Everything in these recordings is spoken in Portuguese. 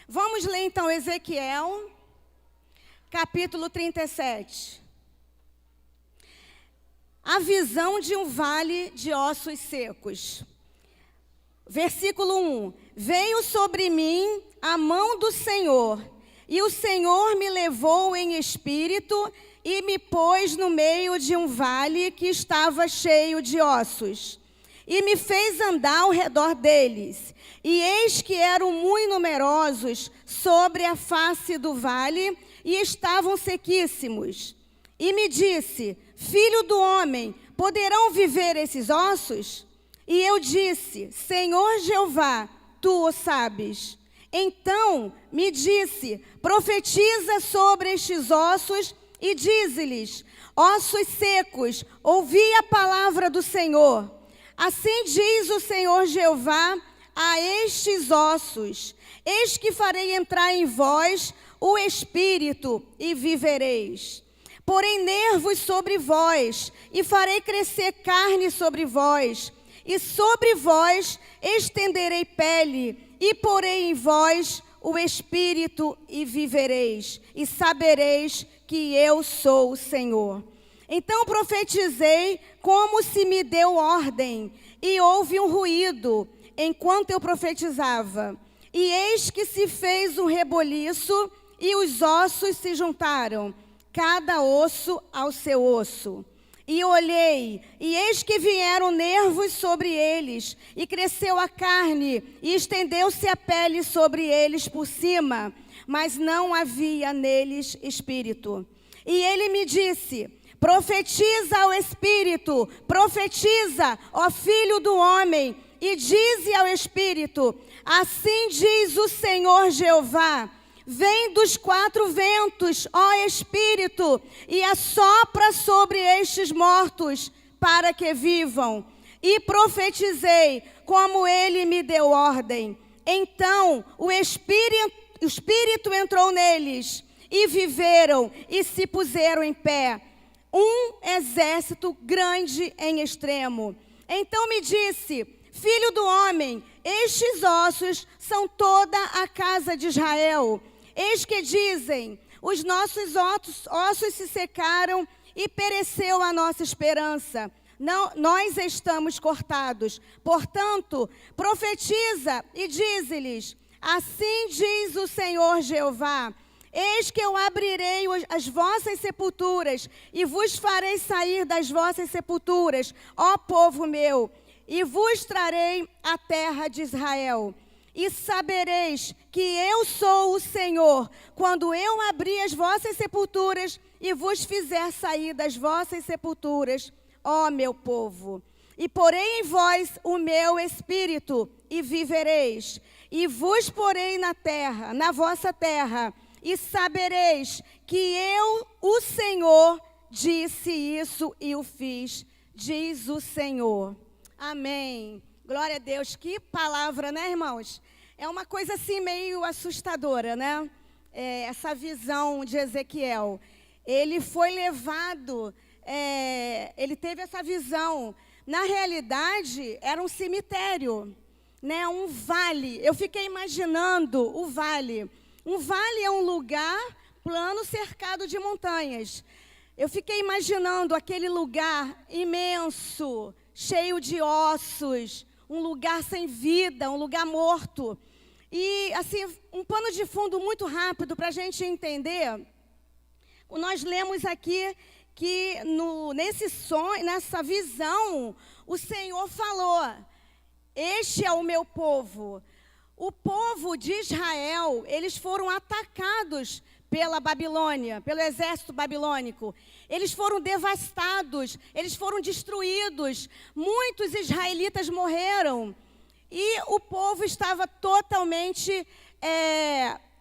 Vamos ler então Ezequiel, capítulo 37. A visão de um vale de ossos secos. Versículo 1. Veio sobre mim a mão do Senhor, e o Senhor me levou em espírito e me pôs no meio de um vale que estava cheio de ossos. E me fez andar ao redor deles. E eis que eram muito numerosos sobre a face do vale, e estavam sequíssimos. E me disse: Filho do homem, poderão viver esses ossos? E eu disse: Senhor Jeová, tu o sabes. Então me disse: profetiza sobre estes ossos e dize-lhes: ossos secos, ouvi a palavra do Senhor. Assim diz o Senhor Jeová a estes ossos: eis que farei entrar em vós o espírito e vivereis. Porém nervos sobre vós, e farei crescer carne sobre vós, e sobre vós estenderei pele, e porei em vós o espírito e vivereis, e sabereis que eu sou o Senhor. Então profetizei como se me deu ordem, e houve um ruído enquanto eu profetizava. E eis que se fez um reboliço, e os ossos se juntaram, cada osso ao seu osso. E olhei, e eis que vieram nervos sobre eles, e cresceu a carne, e estendeu-se a pele sobre eles por cima, mas não havia neles espírito. E ele me disse: profetiza ao espírito, profetiza, ó filho do homem, e dize ao espírito: assim diz o Senhor Jeová: vem dos quatro ventos, ó Espírito, e assopra sobre estes mortos, para que vivam. E profetizei, como ele me deu ordem. Então o Espírito entrou neles, e viveram, e se puseram em pé, um exército grande em extremo. Então me disse: filho do homem, estes ossos são toda a casa de Israel. Eis que dizem: os nossos ossos se secaram e pereceu a nossa esperança. Não, nós estamos cortados. Portanto, profetiza e dize-lhes: assim diz o Senhor Jeová: eis que eu abrirei as vossas sepulturas e vos farei sair das vossas sepulturas, ó povo meu, e vos trarei a terra de Israel. E sabereis que eu sou o Senhor, quando eu abrir as vossas sepulturas e vos fizer sair das vossas sepulturas, ó meu povo. E porei em vós o meu espírito, e vivereis. E vos porei na terra, na vossa terra, e sabereis que eu, o Senhor, disse isso e o fiz, diz o Senhor. Amém. Glória a Deus. Que palavra, né, irmãos? É uma coisa assim meio assustadora, né? Essa visão de Ezequiel. Ele foi levado, ele teve essa visão. Na realidade, era um cemitério, né? Um vale. Eu fiquei imaginando o vale. Um vale é um lugar plano cercado de montanhas. Eu fiquei imaginando aquele lugar imenso, cheio de ossos, um lugar sem vida, um lugar morto. E, assim, um pano de fundo muito rápido para a gente entender. Nós lemos aqui que nesse sonho, nessa visão, o Senhor falou: este é o meu povo. O povo de Israel, eles foram atacados pela Babilônia, pelo exército babilônico. Eles foram devastados, eles foram destruídos. Muitos israelitas morreram. E o povo estava totalmente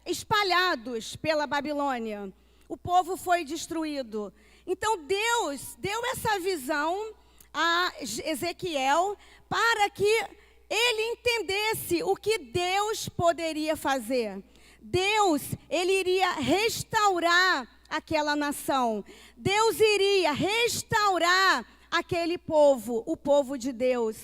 espalhados pela Babilônia. O povo foi destruído. Então Deus deu essa visão a Ezequiel para que ele entendesse o que Deus poderia fazer. Deus, ele iria restaurar aquela nação. Deus iria restaurar aquele povo, o povo de Deus.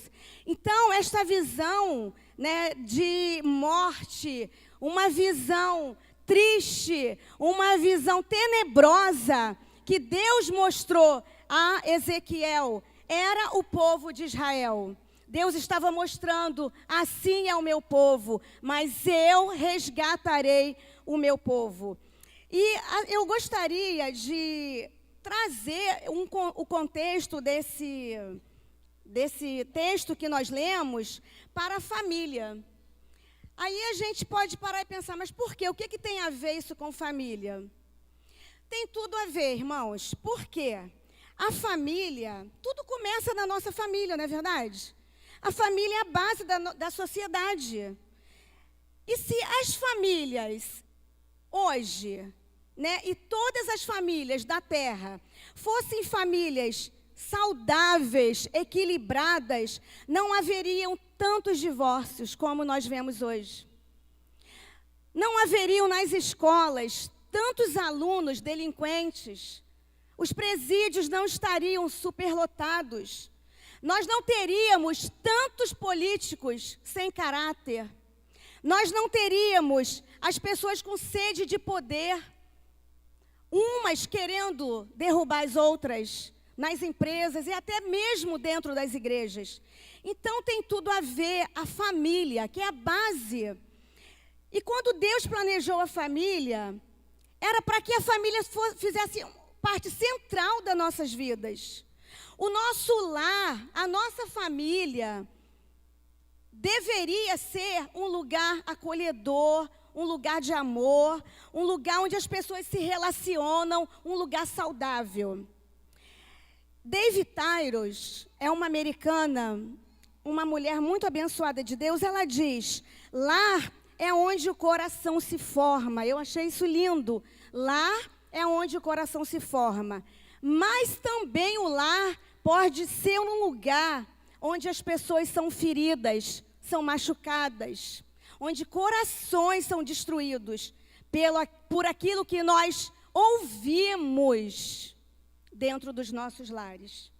Então, esta visão, né, de morte, uma visão triste, uma visão tenebrosa que Deus mostrou a Ezequiel, era o povo de Israel. Deus estava mostrando, assim é o meu povo, mas eu resgatarei o meu povo. E eu gostaria de trazer o contexto desse texto que nós lemos para a família. Aí a gente pode parar e pensar, mas por quê? O que tem a ver isso com família? Tem tudo a ver, irmãos. Por quê? A família, tudo começa na nossa família, não é verdade? A família é a base da sociedade. E se as famílias hoje, e todas as famílias da terra fossem famílias saudáveis, equilibradas, não haveriam tantos divórcios como nós vemos hoje. Não haveriam nas escolas tantos alunos delinquentes. Os presídios não estariam superlotados. Nós não teríamos tantos políticos sem caráter. Nós não teríamos as pessoas com sede de poder, umas querendo derrubar as outras nas empresas e até mesmo dentro das igrejas. Então tem tudo a ver a família, que é a base. E quando Deus planejou a família, era para que a família fizesse parte central das nossas vidas. O nosso lar, a nossa família, deveria ser um lugar acolhedor, um lugar de amor, um lugar onde as pessoas se relacionam, um lugar saudável. David Tyros é uma americana, uma mulher muito abençoada de Deus. Ela diz: lar é onde o coração se forma. Eu achei isso lindo. Lar é onde o coração se forma. Mas também o lar pode ser um lugar onde as pessoas são feridas, são machucadas, onde corações são destruídos por aquilo que nós ouvimos dentro dos nossos lares,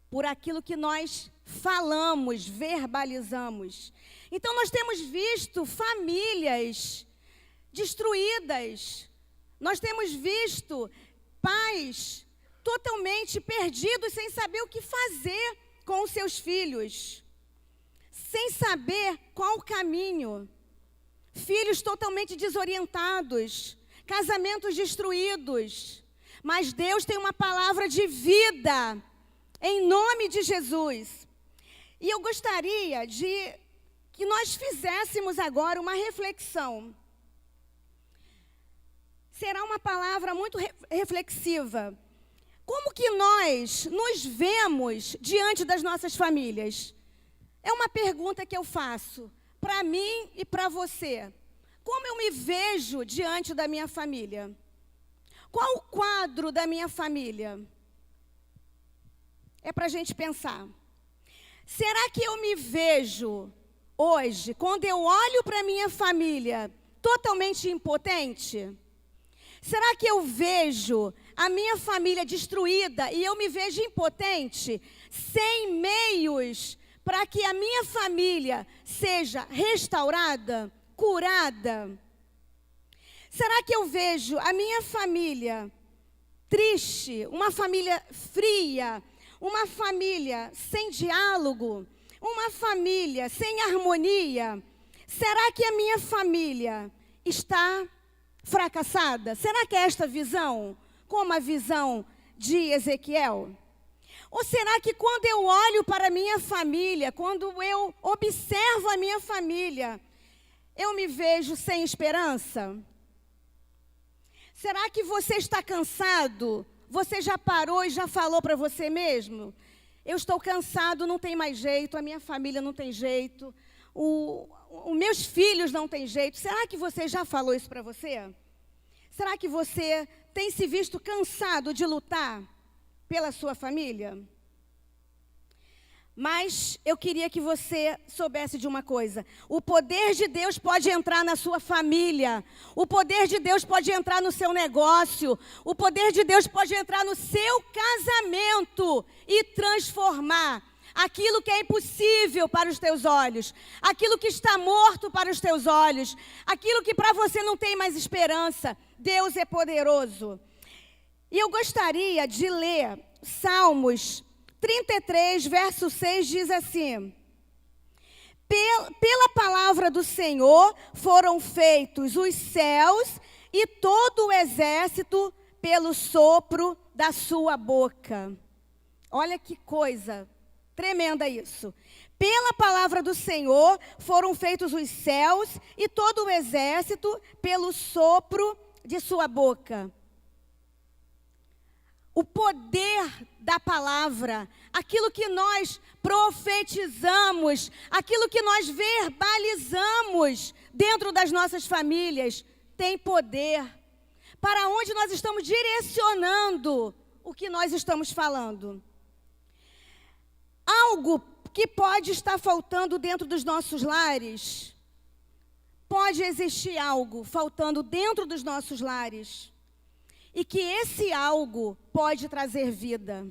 por aquilo que nós falamos, verbalizamos. Então nós temos visto famílias destruídas, nós temos visto pais totalmente perdidos, sem saber o que fazer com os seus filhos, sem saber qual o caminho, filhos totalmente desorientados, casamentos destruídos. Mas Deus tem uma palavra de vida, em nome de Jesus. E eu gostaria que nós fizéssemos agora uma reflexão. Será uma palavra muito reflexiva. Como que nós nos vemos diante das nossas famílias? É uma pergunta que eu faço para mim e para você. Como eu me vejo diante da minha família? Qual o quadro da minha família? É para a gente pensar. Será que eu me vejo hoje, quando eu olho para a minha família, totalmente impotente? Será que eu vejo a minha família destruída e eu me vejo impotente, sem meios para que a minha família seja restaurada, curada? Será que eu vejo a minha família triste, uma família fria, uma família sem diálogo, uma família sem harmonia? Será que a minha família está fracassada? Será que é esta visão, como a visão de Ezequiel? Ou será que quando eu olho para a minha família, quando eu observo a minha família, eu me vejo sem esperança? Será que você está cansado? Você já parou e já falou para você mesmo? Eu estou cansado, não tem mais jeito, a minha família não tem jeito, os meus filhos não têm jeito. Será que você já falou isso para você? Será que você tem se visto cansado de lutar pela sua família? Mas eu queria que você soubesse de uma coisa. O poder de Deus pode entrar na sua família. O poder de Deus pode entrar no seu negócio. O poder de Deus pode entrar no seu casamento e transformar. aquilo que é impossível para os teus olhos, aquilo que está morto para os teus olhos, aquilo que para você não tem mais esperança. Deus é poderoso. E eu gostaria de ler Salmos 33, verso 6, diz assim: Pela palavra do Senhor foram feitos os céus e todo o exército pelo sopro da sua boca. Olha que coisa tremenda isso. Pela palavra do Senhor foram feitos os céus e todo o exército pelo sopro de sua boca. O poder da palavra, aquilo que nós profetizamos, aquilo que nós verbalizamos dentro das nossas famílias, tem poder. Para onde nós estamos direcionando o que nós estamos falando. Algo que pode estar faltando dentro dos nossos lares, pode existir algo faltando dentro dos nossos lares, e que esse algo pode trazer vida.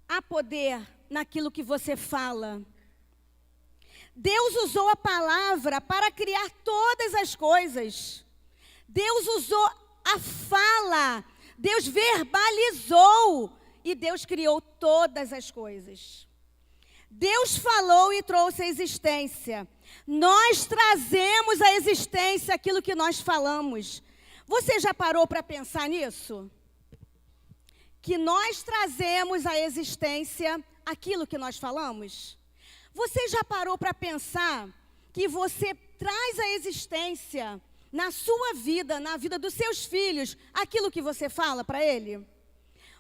Há poder naquilo que você fala. Deus usou a palavra para criar todas as coisas. Deus usou a fala, Deus verbalizou e Deus criou todas as coisas. Deus falou e trouxe a existência. Nós trazemos à existência aquilo que nós falamos. Você já parou para pensar nisso? Que nós trazemos à existência aquilo que nós falamos? Você já parou para pensar que você traz à existência na sua vida, na vida dos seus filhos, aquilo que você fala para ele?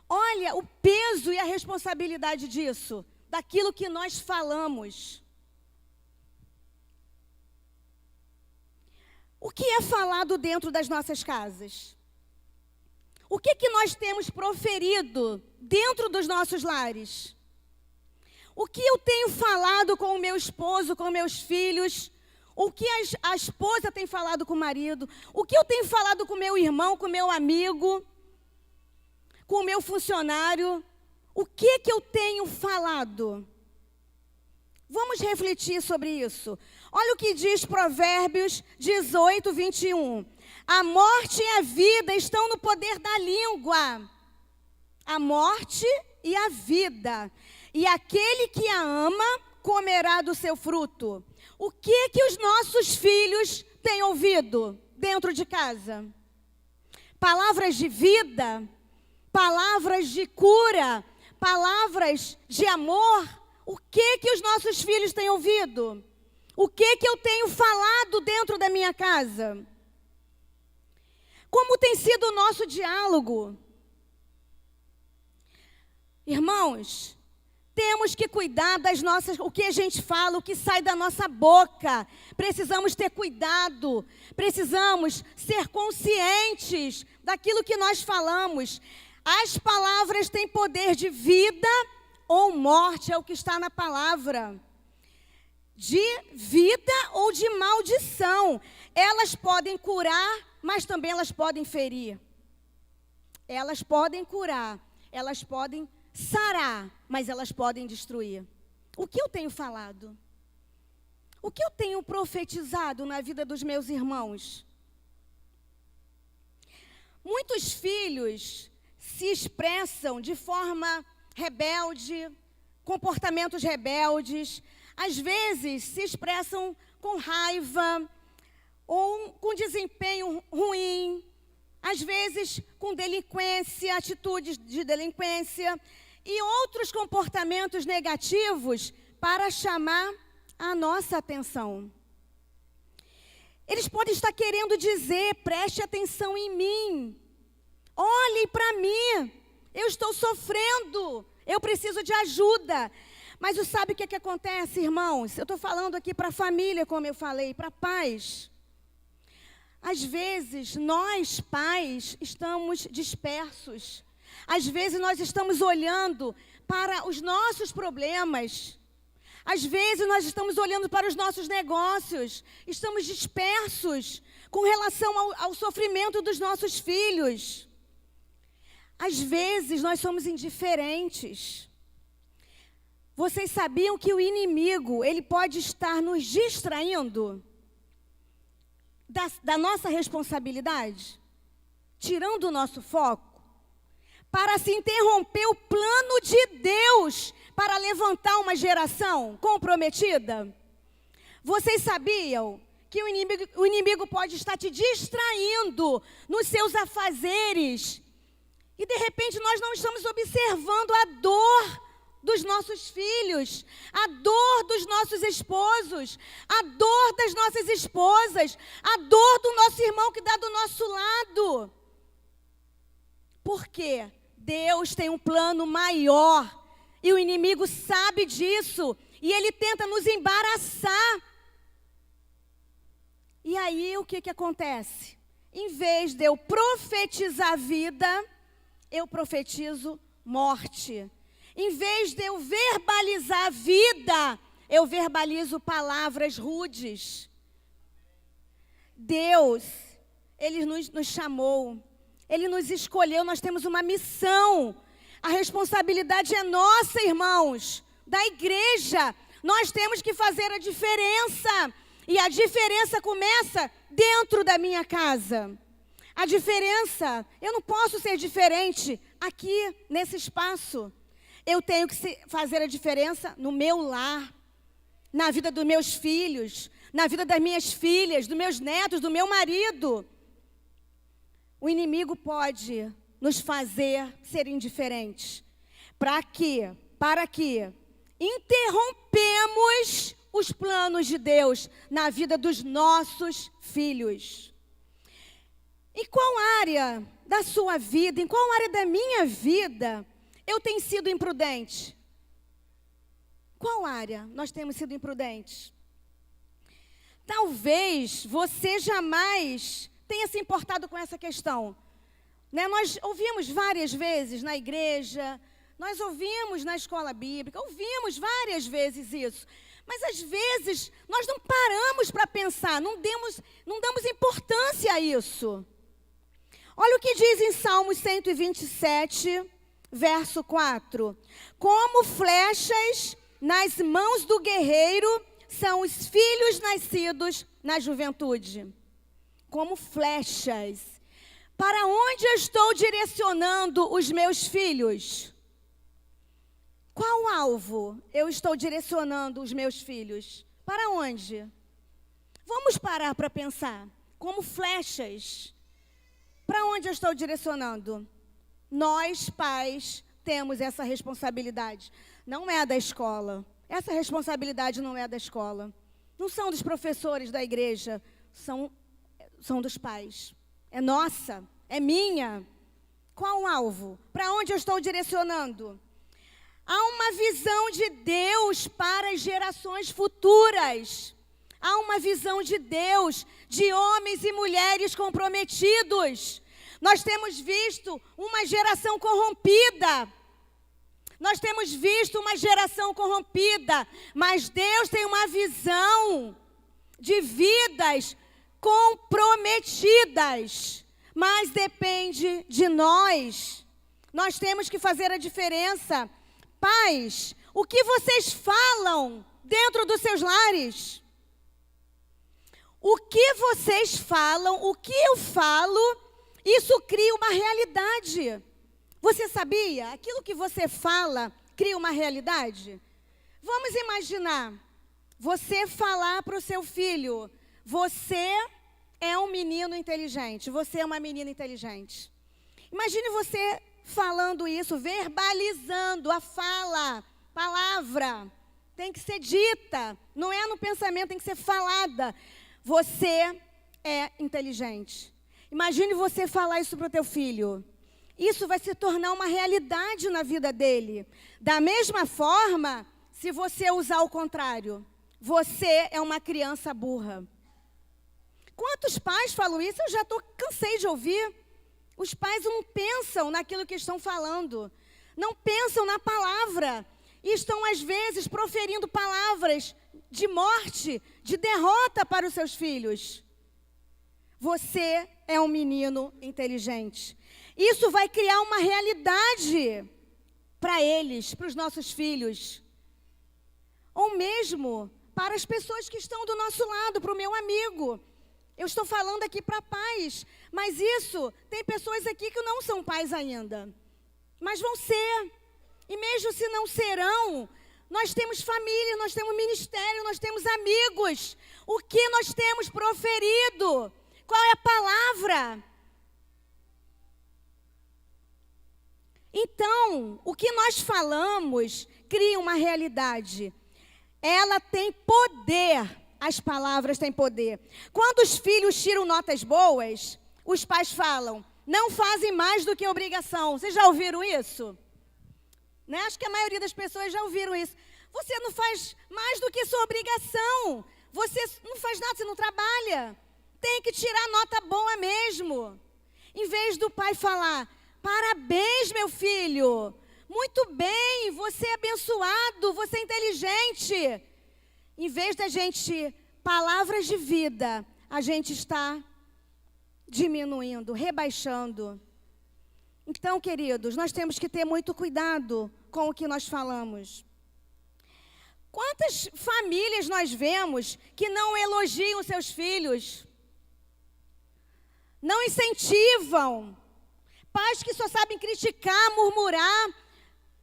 Olha o peso e a responsabilidade disso, daquilo que nós falamos. O que é falado dentro das nossas casas? O que nós temos proferido dentro dos nossos lares? O que eu tenho falado com o meu esposo, com meus filhos? O que a esposa tem falado com o marido? O que eu tenho falado com o meu irmão, com o meu amigo? Com o meu funcionário? O que eu tenho falado? Vamos refletir sobre isso. Olha o que diz Provérbios 18, 21. A morte e a vida estão no poder da língua. A morte e a vida. E aquele que a ama comerá do seu fruto. O que os nossos filhos têm ouvido dentro de casa? Palavras de vida, palavras de cura, palavras de amor. O que os nossos filhos têm ouvido? O que eu tenho falado dentro da minha casa? Como tem sido o nosso diálogo? Irmãos, temos que cuidar das nossas, o que a gente fala, o que sai da nossa boca. Precisamos ter cuidado, precisamos ser conscientes daquilo que nós falamos. As palavras têm poder de vida ou morte, é o que está na palavra. De vida ou de maldição. Elas podem curar, mas também elas podem ferir. Elas podem curar, elas podem sarar, mas elas podem destruir. O que eu tenho falado? O que eu tenho profetizado na vida dos meus irmãos? Muitos filhos se expressam de forma rebelde, comportamentos rebeldes, às vezes se expressam com raiva ou com desempenho ruim, às vezes com delinquência, atitudes de delinquência e outros comportamentos negativos para chamar a nossa atenção. Eles podem estar querendo dizer: preste atenção em mim, olhem para mim, eu estou sofrendo, eu preciso de ajuda. Mas sabe o que acontece, irmãos? Eu estou falando aqui para a família, como eu falei, para pais. Às vezes, nós, pais, estamos dispersos. Às vezes, nós estamos olhando para os nossos problemas. Às vezes, nós estamos olhando para os nossos negócios. Estamos dispersos com relação ao sofrimento dos nossos filhos. Às vezes, nós somos indiferentes. Vocês sabiam que o inimigo, ele pode estar nos distraindo da nossa responsabilidade? Tirando o nosso foco? Para se interromper o plano de Deus para levantar uma geração comprometida? Vocês sabiam que o inimigo pode estar te distraindo nos seus afazeres? E de repente nós não estamos observando a dor dos nossos filhos, a dor dos nossos esposos, a dor das nossas esposas, a dor do nosso irmão que está do nosso lado. Por quê? Deus tem um plano maior e o inimigo sabe disso e ele tenta nos embaraçar. E aí o que acontece? Em vez de eu profetizar vida, eu profetizo morte. Em vez de eu verbalizar vida, eu verbalizo palavras rudes. Deus, Ele nos chamou, Ele nos escolheu, nós temos uma missão. A responsabilidade é nossa, irmãos, da igreja. Nós temos que fazer a diferença. E a diferença começa dentro da minha casa. A diferença, eu não posso ser diferente aqui, nesse espaço. Eu tenho que fazer a diferença no meu lar, na vida dos meus filhos, na vida das minhas filhas, dos meus netos, do meu marido. O inimigo pode nos fazer ser indiferentes. Para quê? Para que interrompemos os planos de Deus na vida dos nossos filhos. Em qual área da sua vida, em qual área da minha vida eu tenho sido imprudente? Qual área nós temos sido imprudentes? Talvez você jamais tenha se importado com essa questão. Né? Nós ouvimos várias vezes na igreja, nós ouvimos na escola bíblica, ouvimos várias vezes isso. Mas às vezes nós não paramos para pensar, não damos importância a isso. Olha o que diz em Salmos 127, verso 4. Como flechas nas mãos do guerreiro são os filhos nascidos na juventude. Como flechas. Para onde eu estou direcionando os meus filhos? Qual alvo eu estou direcionando os meus filhos? Para onde? Vamos parar para pensar. Como flechas. Para onde eu estou direcionando? Nós, pais, temos essa responsabilidade. Não é da escola. Essa responsabilidade não é da escola. Não são dos professores da igreja. São dos pais. É nossa. É minha. Qual o alvo? Para onde eu estou direcionando? Há uma visão de Deus para as gerações futuras. Há uma visão de Deus, de homens e mulheres comprometidos. Nós temos visto uma geração corrompida. Nós temos visto uma geração corrompida. Mas Deus tem uma visão de vidas comprometidas. Mas depende de nós. Nós temos que fazer a diferença. Pais, o que vocês falam dentro dos seus lares? O que vocês falam, o que eu falo, isso cria uma realidade. Você sabia? Aquilo que você fala cria uma realidade? Vamos imaginar, você falar para o seu filho, você é um menino inteligente, você é uma menina inteligente. Imagine você falando isso, verbalizando a fala, palavra, tem que ser dita, não é no pensamento, tem que ser falada. Você é inteligente. Imagine você falar isso para o teu filho. Isso vai se tornar uma realidade na vida dele. Da mesma forma, se você usar o contrário, você é uma criança burra. Quantos pais falam isso? Eu já cansei de ouvir. Os pais não pensam naquilo que estão falando. Não pensam na palavra. E estão, às vezes, proferindo palavras de morte, de derrota para os seus filhos. Você é um menino inteligente. Isso vai criar uma realidade para eles, para os nossos filhos. ou mesmo para as pessoas que estão do nosso lado, para o meu amigo. Eu estou falando aqui para pais, mas isso, tem pessoas aqui que não são pais ainda, mas vão ser. E mesmo se não serão, nós temos família, nós temos ministério, nós temos amigos. O que nós temos proferido? Qual é a palavra? Então, o que nós falamos cria uma realidade. Ela tem poder, as palavras têm poder. Quando os filhos tiram notas boas, os pais falam, não fazem mais do que obrigação. Vocês já ouviram isso? Né? Acho que a maioria das pessoas já ouviram isso. Você não faz mais do que sua obrigação. Você não faz nada, você não trabalha. Tem que tirar nota boa mesmo. Em vez do pai falar, parabéns, meu filho. Muito bem, você é abençoado, você é inteligente. Em vez da gente, palavras de vida, a gente está diminuindo, rebaixando. Então, queridos, nós temos que ter muito cuidado com o que nós falamos. Quantas famílias nós vemos que não elogiam seus filhos? Não incentivam. Pais que só sabem criticar, murmurar.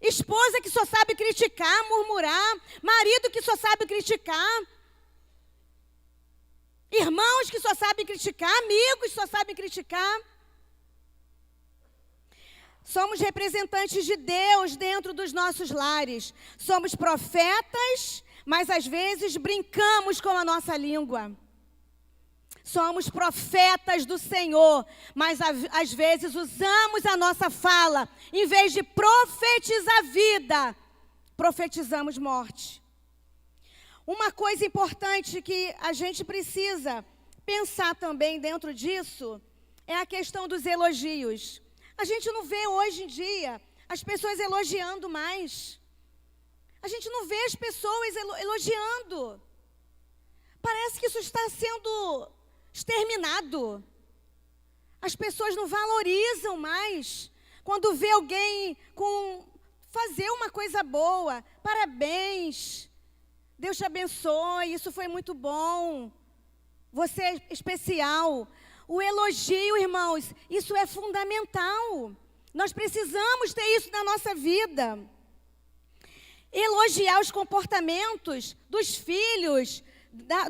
Esposa que só sabe criticar, murmurar. Marido que só sabe criticar. Irmãos que só sabem criticar. Amigos que só sabem criticar. Somos representantes de Deus dentro dos nossos lares. Somos profetas, mas às vezes brincamos com a nossa língua. Somos profetas do Senhor, mas às vezes usamos a nossa fala, em vez de profetizar vida, profetizamos morte. Uma coisa importante que a gente precisa pensar também dentro disso, é a questão dos elogios. A gente não vê hoje em dia as pessoas elogiando mais. A gente não vê as pessoas elogiando. Parece que isso está sendo exterminado. As pessoas não valorizam mais. Quando vê alguém fazer uma coisa boa, parabéns, Deus te abençoe, isso foi muito bom, você é especial. O elogio, irmãos, isso é fundamental. Nós precisamos ter isso na nossa vida. Elogiar os comportamentos dos filhos,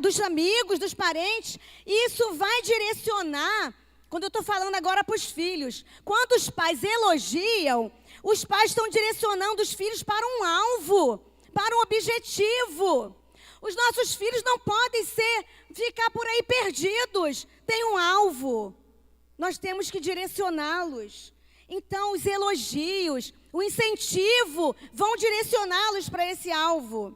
dos amigos, dos parentes, isso vai direcionar, quando eu estou falando agora para os filhos, quando os pais elogiam, os pais estão direcionando os filhos para um alvo, para um objetivo. Os nossos filhos não podem ficar por aí perdidos, tem um alvo, nós temos que direcioná-los. Então, os elogios, o incentivo, vão direcioná-los para esse alvo.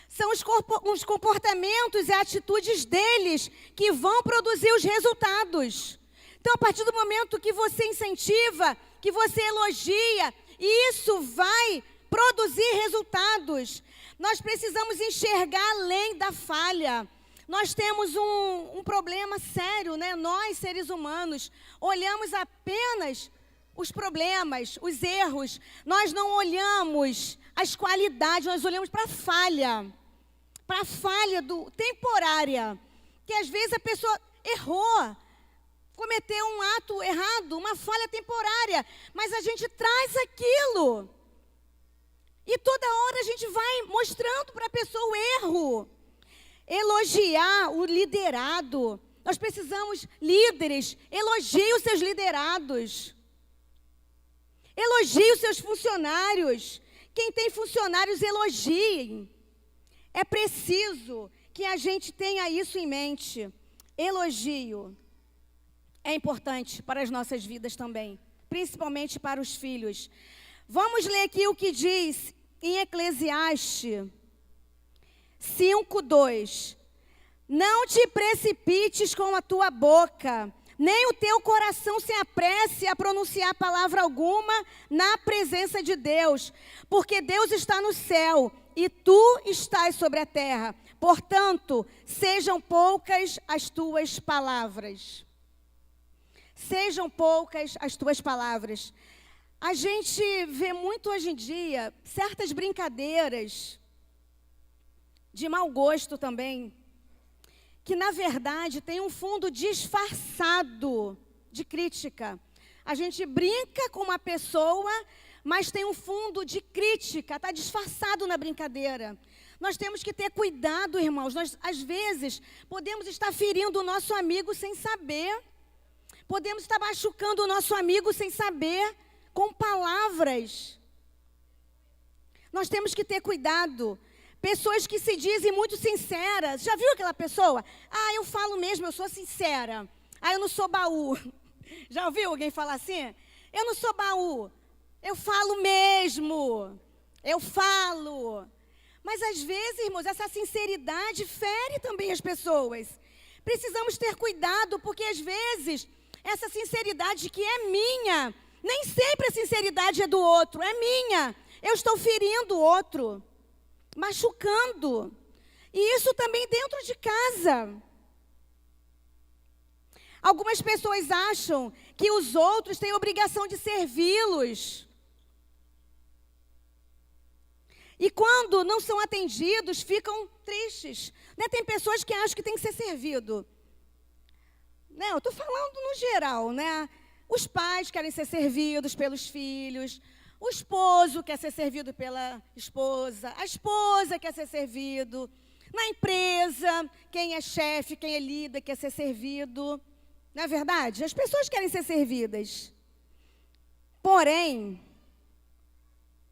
São os comportamentos e atitudes deles que vão produzir os resultados. Então, a partir do momento que você incentiva, que você elogia, isso vai produzir resultados. Nós precisamos enxergar além da falha. Nós temos um problema sério, né? Nós, seres humanos, olhamos apenas os problemas, os erros. Nós não olhamos as qualidades, nós olhamos para a falha. Para a falha temporária, que às vezes a pessoa errou, cometeu um ato errado, uma falha temporária, mas a gente traz aquilo. E toda hora a gente vai mostrando para a pessoa o erro. Elogiar o liderado. Nós precisamos, líderes, elogie os seus liderados. Elogie os seus funcionários. Quem tem funcionários, elogiem. É preciso que a gente tenha isso em mente. Elogio é importante para as nossas vidas também, principalmente para os filhos. Vamos ler aqui o que diz em Eclesiastes 5:2. Não te precipites com a tua boca, nem o teu coração se apresse a pronunciar palavra alguma na presença de Deus, porque Deus está no céu e tu estás sobre a terra. Portanto, sejam poucas as tuas palavras. Sejam poucas as tuas palavras. A gente vê muito hoje em dia certas brincadeiras de mau gosto também, que na verdade tem um fundo disfarçado de crítica. A gente brinca com uma pessoa, mas tem um fundo de crítica, está disfarçado na brincadeira. Nós temos que ter cuidado, irmãos. Nós, às vezes, podemos estar ferindo o nosso amigo sem saber. Podemos estar machucando o nosso amigo sem saber, com palavras. Nós temos que ter cuidado. Pessoas que se dizem muito sinceras. Já viu aquela pessoa? Ah, eu falo mesmo, eu sou sincera. Ah, eu não sou baú. Já ouviu alguém falar assim? Eu não sou baú. Eu falo mesmo. Eu falo. Mas às vezes, irmãos, essa sinceridade fere também as pessoas. Precisamos ter cuidado, porque às vezes, essa sinceridade que é minha, nem sempre a sinceridade é do outro, é minha. Eu estou ferindo o outro, machucando. E isso também dentro de casa. Algumas pessoas acham que os outros têm obrigação de servi-los. E quando não são atendidos, ficam tristes. Né? Tem pessoas que acham que tem que ser servido. Né? Eu estou falando no geral, né? Os pais querem ser servidos pelos filhos. O esposo quer ser servido pela esposa. A esposa quer ser servido. Na empresa, quem é chefe, quem é líder, quer ser servido. Não é verdade? As pessoas querem ser servidas. Porém,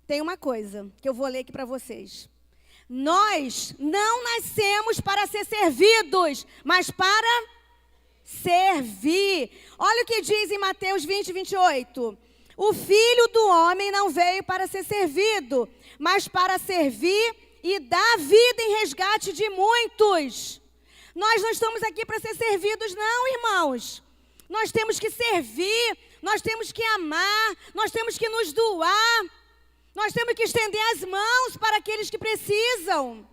tem uma coisa que eu vou ler aqui para vocês. Nós não nascemos para ser servidos, mas para servir. Olha o que diz em Mateus 20, 28. O Filho do Homem não veio para ser servido, mas para servir e dar vida em resgate de muitos. Nós não estamos aqui para ser servidos, não, irmãos. Nós temos que servir, nós temos que amar, nós temos que nos doar. Nós temos que estender as mãos para aqueles que precisam.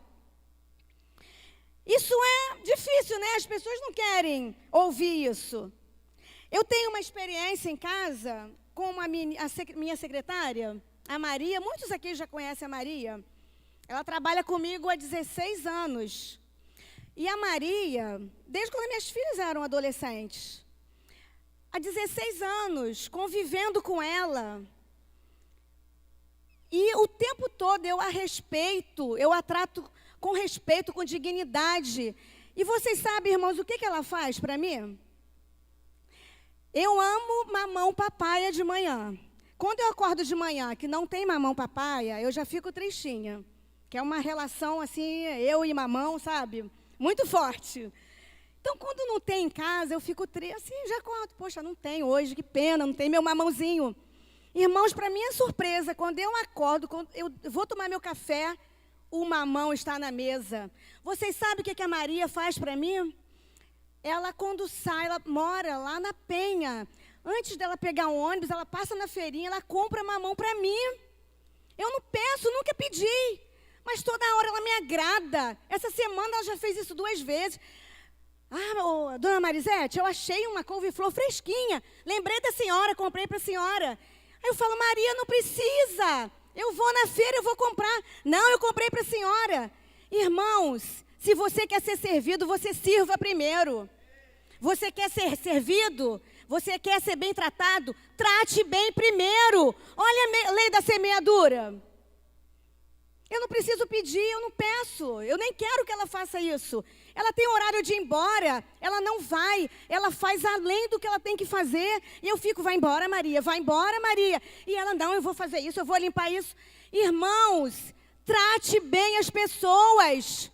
Isso é difícil, né? As pessoas não querem ouvir isso. Eu tenho uma experiência em casa com a minha secretária, a Maria. Muitos aqui já conhecem a Maria. Ela trabalha comigo há 16 anos. E a Maria, desde quando minhas filhas eram adolescentes, há 16 anos, convivendo com ela. E o tempo todo eu a respeito, eu a trato com respeito, com dignidade. E vocês sabem, irmãos, o que ela faz para mim? Eu amo mamão papaya de manhã. Quando eu acordo de manhã que não tem mamão papaya, eu já fico tristinha. Que é uma relação assim, eu e mamão, sabe? Muito forte. Então, quando não tem em casa, eu fico triste, assim, já acordo. Poxa, não tem hoje, que pena, não tem meu mamãozinho. Irmãos, para mim é surpresa, quando eu acordo, quando eu vou tomar meu café, o mamão está na mesa. Vocês sabem o que a Maria faz para mim? Ela, quando sai, ela mora lá na Penha. Antes dela pegar um ônibus, ela passa na feirinha, ela compra mamão para mim. Eu não peço, nunca pedi, mas toda hora ela me agrada. Essa semana ela já fez isso 2 vezes. Ah, dona Marisete, eu achei uma couve-flor fresquinha. Lembrei da senhora, comprei para a senhora. Aí eu falo, Maria, não precisa. Eu vou na feira, eu vou comprar. Não, eu comprei para a senhora. Irmãos, se você quer ser servido, você sirva primeiro. Você quer ser servido? Você quer ser bem tratado? Trate bem primeiro. Olha a lei da semeadura. Eu não preciso pedir, eu não peço. Eu nem quero que ela faça isso. Ela tem horário de ir embora, ela não vai. Ela faz além do que ela tem que fazer. E eu fico, vai embora, Maria, vai embora, Maria. E ela, não, eu vou fazer isso, eu vou limpar isso. Irmãos, trate bem as pessoas.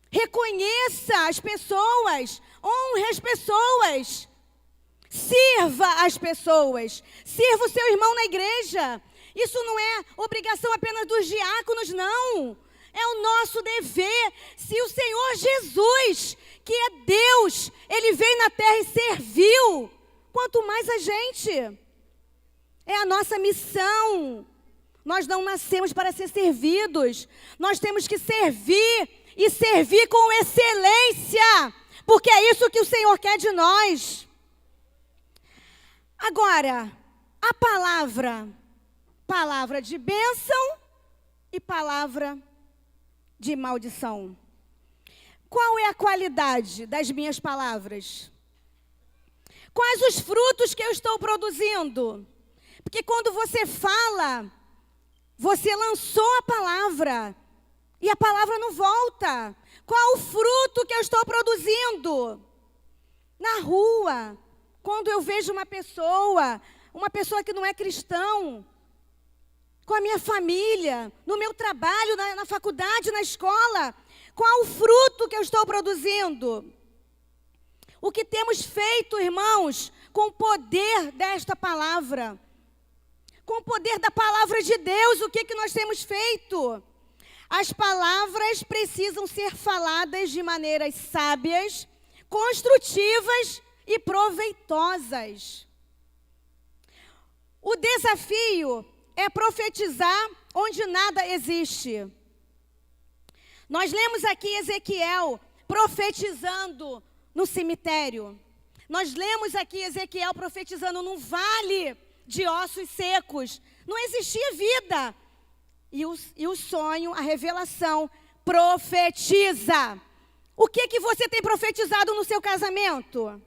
Reconheça as pessoas. Honre as pessoas. Sirva as pessoas. Sirva o seu irmão na igreja. Isso não é obrigação apenas dos diáconos, não. É o nosso dever. Se o Senhor Jesus, que é Deus, Ele veio na terra e serviu, quanto mais a gente. É a nossa missão. Nós não nascemos para ser servidos. Nós temos que servir e servir com excelência, porque é isso que o Senhor quer de nós. Agora, a palavra de bênção e palavra de maldição. Qual é a qualidade das minhas palavras? Quais os frutos que eu estou produzindo? Porque quando você fala, você lançou a palavra e a palavra não volta. Qual o fruto que eu estou produzindo? Na rua, quando eu vejo uma pessoa que não é cristão, com a minha família, no meu trabalho, na faculdade, na escola, qual o fruto que eu estou produzindo? O que temos feito, irmãos, com o poder desta palavra? Com o poder da palavra de Deus, o que nós temos feito? As palavras precisam ser faladas de maneiras sábias, construtivas e proveitosas. O desafio é profetizar onde nada existe. Nós lemos aqui Ezequiel profetizando no cemitério. Nós lemos aqui Ezequiel profetizando num vale de ossos secos. Não existia vida. E o sonho, a revelação, profetiza. O que você tem profetizado no seu casamento?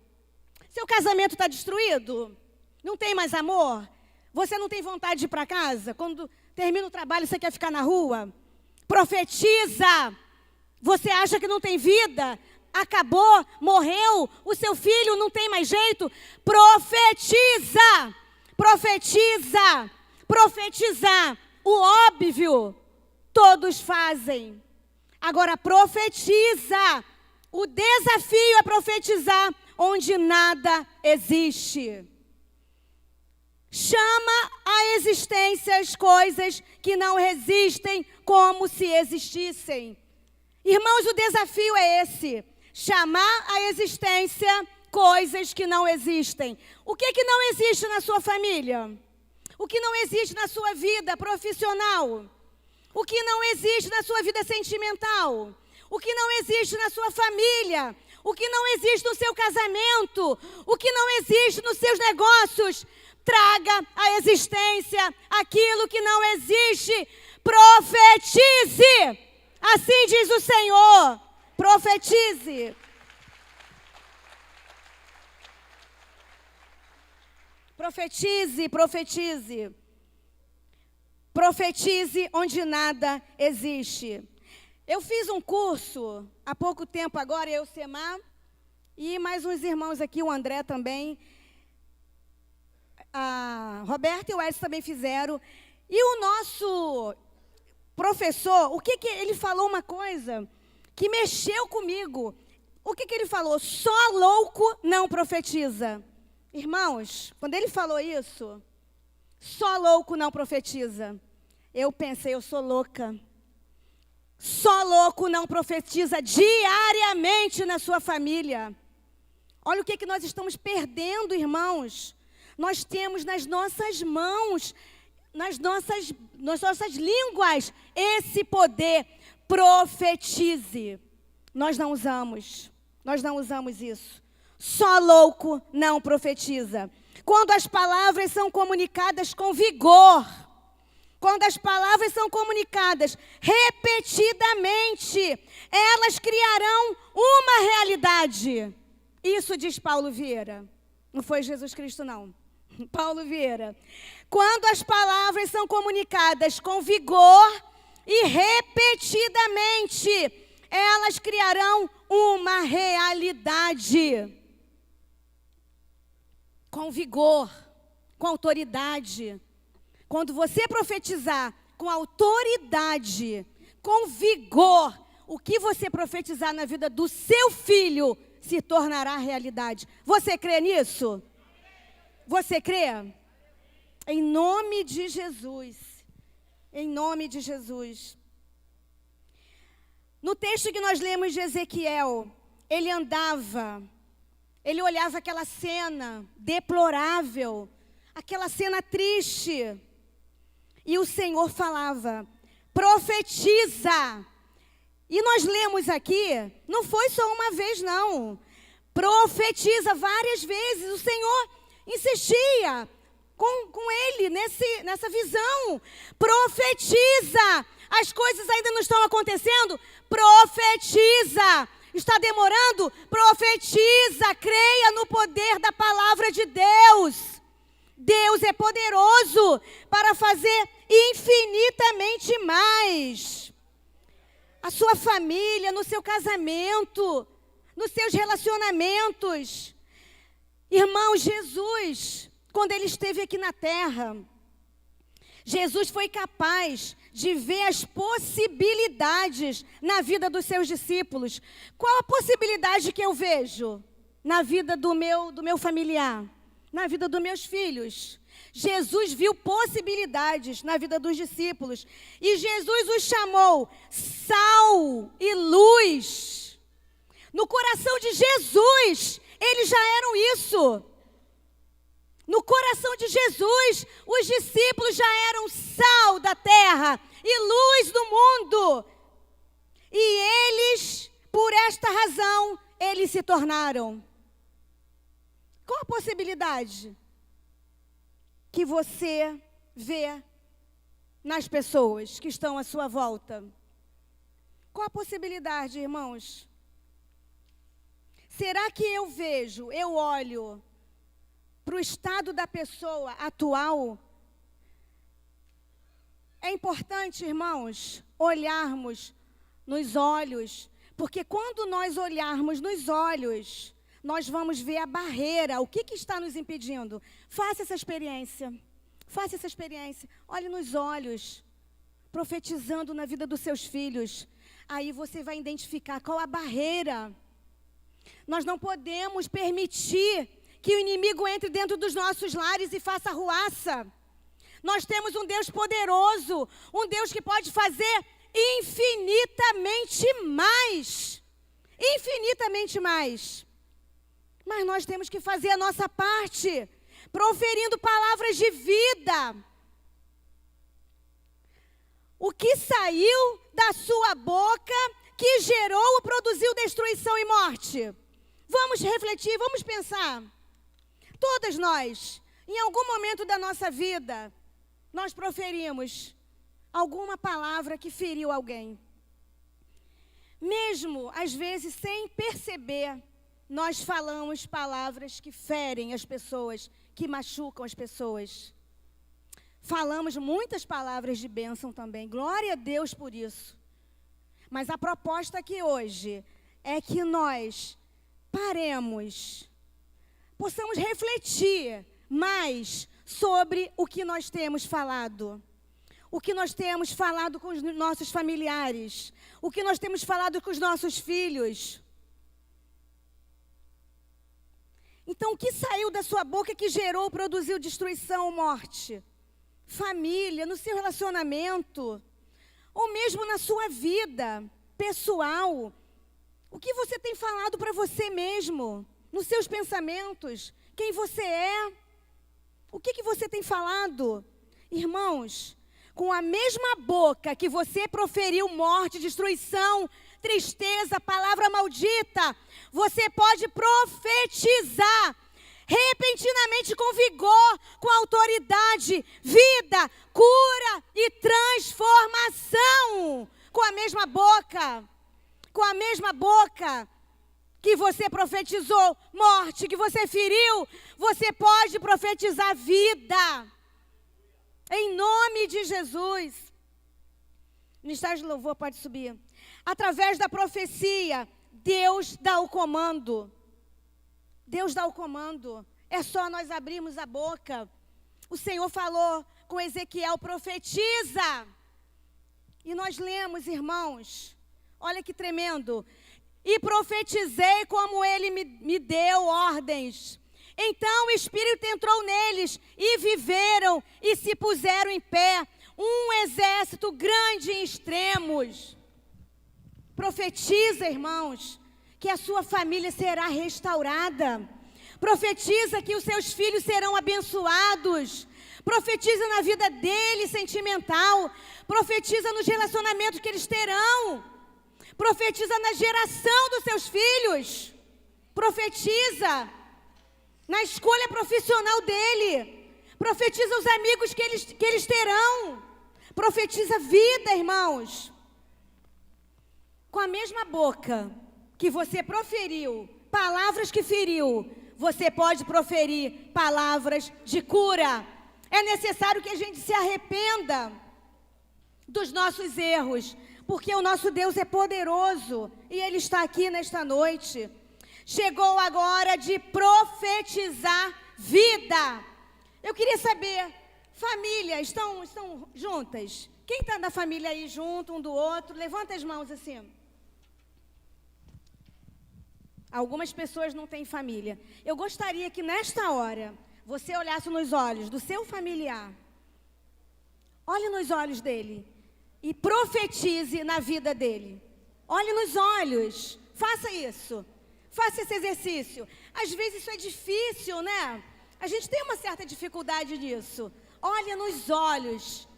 Seu casamento está destruído? Não tem mais amor? Você não tem vontade de ir para casa? Quando termina o trabalho, você quer ficar na rua? Profetiza. Você acha que não tem vida? Acabou, morreu, o seu filho não tem mais jeito? Profetiza. Profetiza. Profetizar. O óbvio, todos fazem. Agora, profetiza. O desafio é profetizar onde nada existe. Chama à existência as coisas que não existem como se existissem. Irmãos, o desafio é esse. Chamar à existência coisas que não existem. O que não existe na sua família? O que não existe na sua vida profissional? O que não existe na sua vida sentimental? O que não existe na sua família? O que não existe no seu casamento? O que não existe nos seus negócios? Traga à existência aquilo que não existe. Profetize. Assim diz o Senhor. Profetize. Profetize, profetize. Profetize onde nada existe. Eu fiz um curso há pouco tempo agora, eu, Semar, e mais uns irmãos aqui, o André também. A Roberta e o Edson também fizeram. E o nosso professor, ele falou uma coisa que mexeu comigo. O que ele falou? Só louco não profetiza. Irmãos, quando ele falou isso, só louco não profetiza. Eu pensei, eu sou louca. Só louco não profetiza diariamente na sua família. Olha o que nós estamos perdendo, irmãos. Nós temos nas nossas mãos, nas nossas línguas, esse poder. Profetize. Nós não usamos isso. Só louco não profetiza. Quando as palavras são comunicadas com vigor, quando as palavras são comunicadas repetidamente, elas criarão uma realidade. Isso diz Paulo Vieira. Não foi Jesus Cristo, não. Paulo Vieira. Quando as palavras são comunicadas com vigor e repetidamente, elas criarão uma realidade. Com vigor, com autoridade. Quando você profetizar com autoridade, com vigor, o que você profetizar na vida do seu filho se tornará realidade. Você crê nisso? Você crê? Em nome de Jesus. Em nome de Jesus. No texto que nós lemos de Ezequiel, ele olhava aquela cena deplorável, aquela cena triste. E o Senhor falava, profetiza. E nós lemos aqui, não foi só uma vez não. Profetiza várias vezes, o Senhor insistia. com ele nessa visão. Profetiza. As coisas ainda não estão acontecendo? Profetiza. Está demorando? Profetiza. Creia no poder da palavra de Deus. Deus é poderoso para fazer infinitamente mais. A sua família, no seu casamento, nos seus relacionamentos. Irmão, Jesus, quando ele esteve aqui na terra, Jesus foi capaz de ver as possibilidades na vida dos seus discípulos. Qual a possibilidade que eu vejo na vida do meu familiar, na vida dos meus filhos? Jesus viu possibilidades na vida dos discípulos. E Jesus os chamou sal e luz. No coração de Jesus, eles já eram isso. No coração de Jesus, os discípulos já eram sal da terra e luz do mundo. E eles, por esta razão, eles se tornaram. Qual a possibilidade que você vê nas pessoas que estão à sua volta? Qual a possibilidade, irmãos? Será que eu olho para o estado da pessoa atual? É importante, irmãos, olharmos nos olhos, porque quando nós olharmos nos olhos, nós vamos ver a barreira, o que está nos impedindo. Faça essa experiência, olhe nos olhos, profetizando na vida dos seus filhos. Aí você vai identificar qual a barreira. Nós não podemos permitir que o inimigo entre dentro dos nossos lares e faça arruaça. Nós temos um Deus poderoso, um Deus que pode fazer infinitamente mais. Infinitamente mais. Mas nós temos que fazer a nossa parte, proferindo palavras de vida. O que saiu da sua boca que gerou ou produziu destruição e morte? Vamos refletir, vamos pensar. Todas nós, em algum momento da nossa vida, nós proferimos alguma palavra que feriu alguém. Mesmo, às vezes, sem perceber, nós falamos palavras que ferem as pessoas, que machucam as pessoas. Falamos muitas palavras de bênção também. Glória a Deus por isso. Mas a proposta aqui hoje é que nós paremos, possamos refletir mais sobre o que nós temos falado. O que nós temos falado com os nossos familiares. O que nós temos falado com os nossos filhos. Então, o que saiu da sua boca que gerou, produziu destruição ou morte? Família, no seu relacionamento, ou mesmo na sua vida pessoal. O que você tem falado para você mesmo, nos seus pensamentos, quem você é? O que você tem falado? Irmãos, com a mesma boca que você proferiu morte, destruição, tristeza, palavra maldita, você pode profetizar repentinamente, com vigor, com autoridade, vida, cura e transformação. Com a mesma boca que você profetizou morte, que você feriu, você pode profetizar vida. Em nome de Jesus. Ministério de louvor pode subir. Através da profecia, Deus dá o comando. Deus dá o comando. É só nós abrirmos a boca. O Senhor falou com Ezequiel, profetiza. E nós lemos, irmãos, olha que tremendo. E profetizei como ele me deu ordens. Então o Espírito entrou neles e viveram e se puseram em pé. Um exército grande em extremos. Profetiza, irmãos, que a sua família será restaurada. Profetiza que os seus filhos serão abençoados. Profetiza na vida deles sentimental. Profetiza nos relacionamentos que eles terão. Profetiza na geração dos seus filhos. Profetiza na escolha profissional dele. Profetiza os amigos que eles terão. Profetiza vida, irmãos. Com a mesma boca que você proferiu palavras que feriu, você pode proferir palavras de cura. É necessário que a gente se arrependa dos nossos erros, porque o nosso Deus é poderoso e Ele está aqui nesta noite. Chegou agora de profetizar vida. Eu queria saber, família, estão juntas? Quem está da família aí junto, um do outro? Levanta as mãos assim. Algumas pessoas não têm família. Eu gostaria que nesta hora, você olhasse nos olhos do seu familiar. Olhe nos olhos dele e profetize na vida dele. Olhe nos olhos. Faça isso. Faça esse exercício. Às vezes isso é difícil, né? A gente tem uma certa dificuldade nisso. Olhe nos olhos.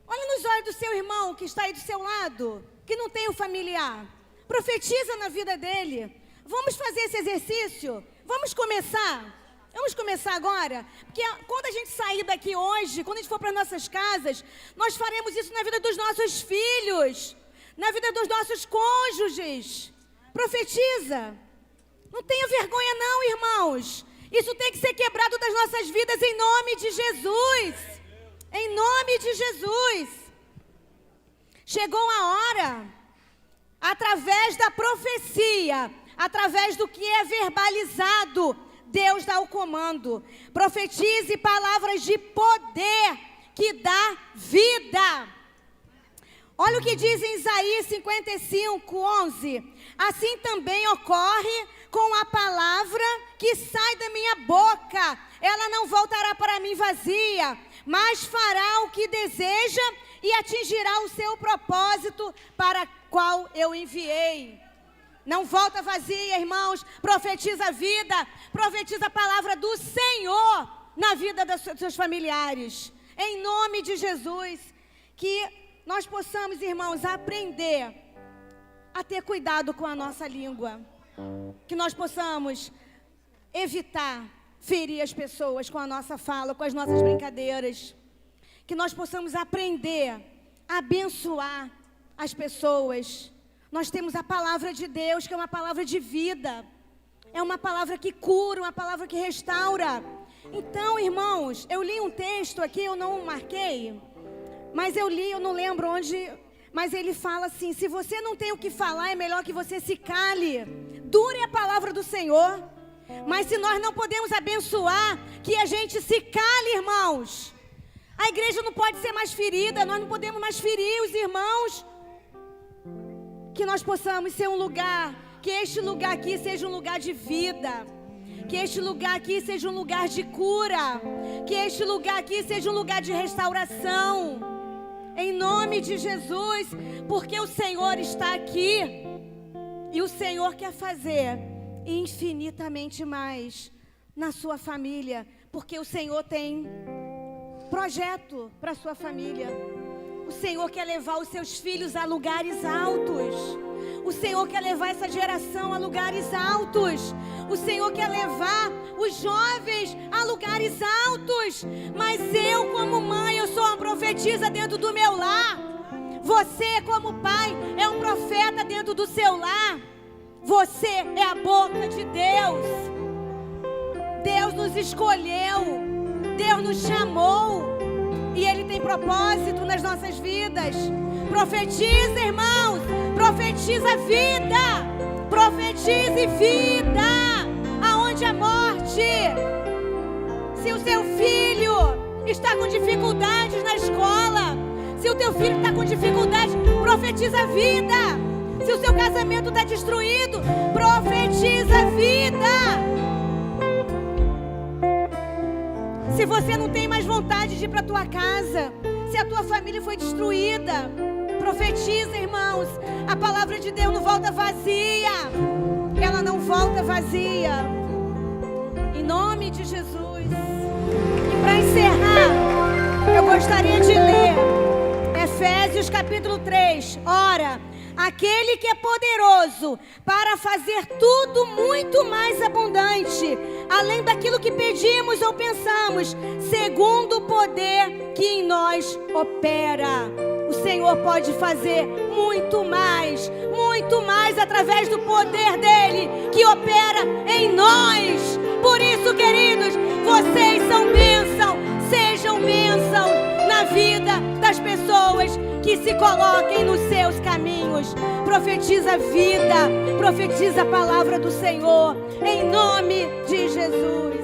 Olhe nos olhos do seu irmão que está aí do seu lado, que não tem um familiar. Profetiza na vida dele. Vamos fazer esse exercício? Vamos começar? Vamos começar agora? Porque quando a gente sair daqui hoje, quando a gente for para as nossas casas, nós faremos isso na vida dos nossos filhos, na vida dos nossos cônjuges. Profetiza. Não tenha vergonha não, irmãos. Isso tem que ser quebrado das nossas vidas em nome de Jesus. Em nome de Jesus. Chegou a hora, através da profecia, através do que é verbalizado, Deus dá o comando. Profetize palavras de poder que dá vida. Olha o que diz em Isaías 55:11. Assim também ocorre com a palavra que sai da minha boca. Ela não voltará para mim vazia, mas fará o que deseja e atingirá o seu propósito para qual eu enviei. Não volta vazia, irmãos. Profetiza a vida. Profetiza a palavra do Senhor na vida dos seus familiares. Em nome de Jesus. Que nós possamos, irmãos, aprender a ter cuidado com a nossa língua. Que nós possamos evitar ferir as pessoas com a nossa fala, com as nossas brincadeiras. Que nós possamos aprender a abençoar as pessoas. Nós temos a palavra de Deus, que é uma palavra de vida. É uma palavra que cura, uma palavra que restaura. Então, irmãos, eu li um texto aqui, eu não marquei, mas eu li, eu não lembro onde, mas ele fala assim: se você não tem o que falar, é melhor que você se cale. Dure a palavra do Senhor. Mas se nós não podemos abençoar, que a gente se cale, irmãos. A igreja não pode ser mais ferida, nós não podemos mais ferir os irmãos. Que nós possamos ser um lugar, que este lugar aqui seja um lugar de vida, que este lugar aqui seja um lugar de cura, que este lugar aqui seja um lugar de restauração, em nome de Jesus, porque o Senhor está aqui, e o Senhor quer fazer infinitamente mais na sua família, porque o Senhor tem projeto para a sua família. O Senhor quer levar os seus filhos a lugares altos. O Senhor quer levar essa geração a lugares altos. O Senhor quer levar os jovens a lugares altos. Mas eu, como mãe, eu sou uma profetisa dentro do meu lar. Você, como pai, é um profeta dentro do seu lar. Você é a boca de Deus. Deus nos escolheu. Deus nos chamou. E Ele tem propósito nas nossas vidas. Profetiza, irmãos. Profetiza vida. Profetize vida. Aonde a morte. Se o seu filho está com dificuldades na escola, se o teu filho está com dificuldade, profetiza vida. Se o seu casamento está destruído, profetiza vida. Se você não tem mais vontade de ir para a tua casa, se a tua família foi destruída, profetiza, irmãos. A palavra de Deus não volta vazia. Ela não volta vazia. Em nome de Jesus. E para encerrar, eu gostaria de ler Efésios capítulo 3. Ora, aquele que é poderoso para fazer tudo muito mais abundante, além daquilo que pedimos ou pensamos, segundo o poder que em nós opera. O Senhor pode fazer muito mais através do poder dele que opera em nós. Por isso, queridos, vocês são bênção, sejam bênção na vida das pessoas que se coloquem nos seus caminhos. Profetiza a vida, profetiza a palavra do Senhor, em nome de Jesus.